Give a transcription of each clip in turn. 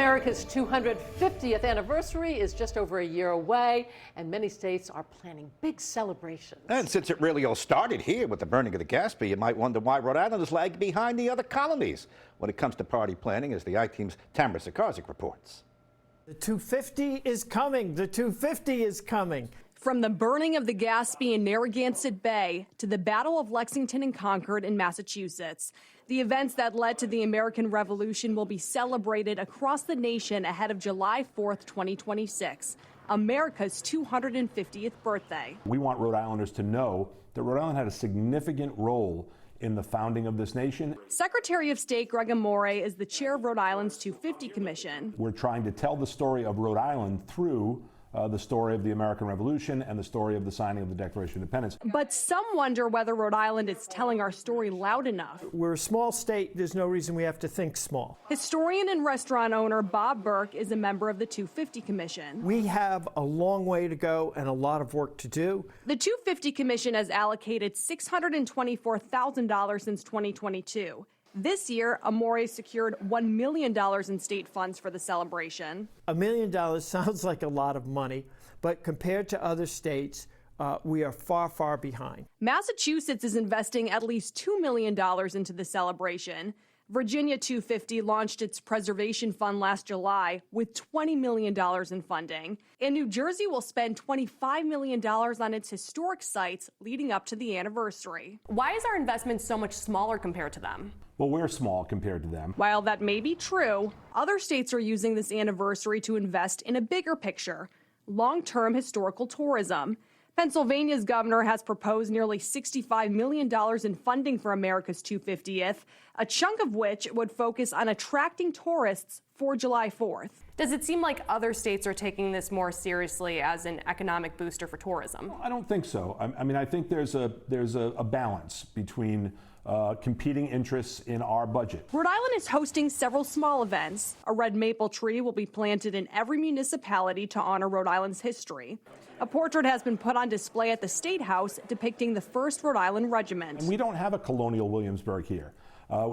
America's 250th anniversary is just over a year away, and many states are planning big celebrations. And since it really all started here with the burning of the Gaspee, you might wonder why Rhode Island is lagging behind the other colonies when it comes to party planning, as the I-Team's Tamara Sakarzik reports. The 250 is coming. The 250 is coming. From the burning of the Gaspee in Narragansett Bay to the Battle of Lexington and Concord in Massachusetts, the events that led to the American Revolution will be celebrated across the nation ahead of July 4th, 2026, America's 250th birthday. We want Rhode Islanders to know that Rhode Island had a significant role in the founding of this nation. Secretary of State Greg Amore is the chair of Rhode Island's 250 Commission. We're trying to tell the story of Rhode Island through the story of the American Revolution and the story of the signing of the Declaration of Independence. But some wonder whether Rhode Island is telling our story loud enough. We're a small state. There's no reason we have to think small. Historian and restaurant owner Bob Burke is a member of the 250 Commission. We have a long way to go and a lot of work to do. The 250 Commission has allocated $624,000 since 2022. This year, Amore secured $1 million in state funds for the celebration. $1 million sounds like a lot of money, but compared to other states, we are far, far behind. Massachusetts is investing at least $2 million into the celebration. Virginia 250 launched its preservation fund last July with $20 million in funding. And New Jersey will spend $25 million on its historic sites leading up to the anniversary. Why is our investment so much smaller compared to them? Well, we're small compared to them. While that may be true, other states are using this anniversary to invest in a bigger picture, long-term historical tourism. Pennsylvania's governor has proposed nearly $65 million in funding for America's 250th, a chunk of which would focus on attracting tourists for July 4th. Does it seem like other states are taking this more seriously as an economic booster for tourism? I don't think so. I mean, I think there's a balance between competing interests in our budget. Rhode Island is hosting several small events. A red maple tree will be planted in every municipality to honor Rhode Island's history. A portrait has been put on display at the State House depicting the 1st Rhode Island Regiment. And we don't have a colonial Williamsburg here.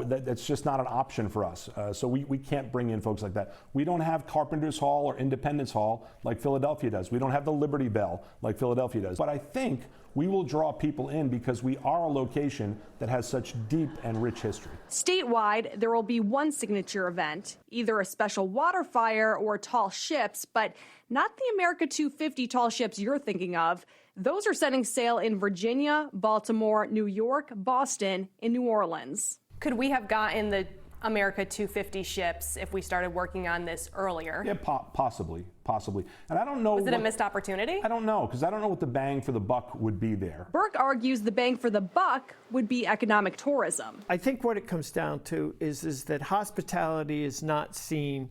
That's just not an option for us. So we can't bring in folks like that. We don't have Carpenter's Hall or Independence Hall like Philadelphia does. We don't have the Liberty Bell like Philadelphia does. But I think we will draw people in because we are a location that has such deep and rich history. Statewide, there will be one signature event, either a special water fire or tall ships, but not the America 250 tall ships you're thinking of. Those are setting sail in Virginia, Baltimore, New York, Boston, and New Orleans. Could we have gotten the America 250 ships if we started working on this earlier? Yeah, possibly. And I don't know. Was it a missed opportunity? I don't know, because I don't know what the bang for the buck would be there. Burke argues the bang for the buck would be economic tourism. I think what it comes down to is that hospitality is not seen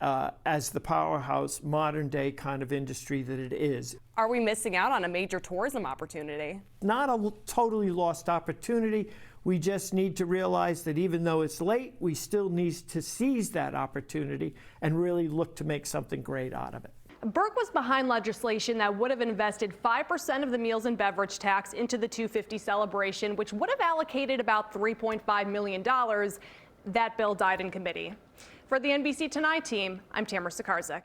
as the powerhouse modern day kind of industry that it is. Are we missing out on a major tourism opportunity? Not a totally lost opportunity. We just need to realize that even though it's late, we still need to seize that opportunity and really look to make something great out of it. Burke was behind legislation that would have invested 5% of the meals and beverage tax into the 250 celebration, which would have allocated about $3.5 million. That bill died in committee. For the NBC Tonight team, I'm Tamara Sakarzik.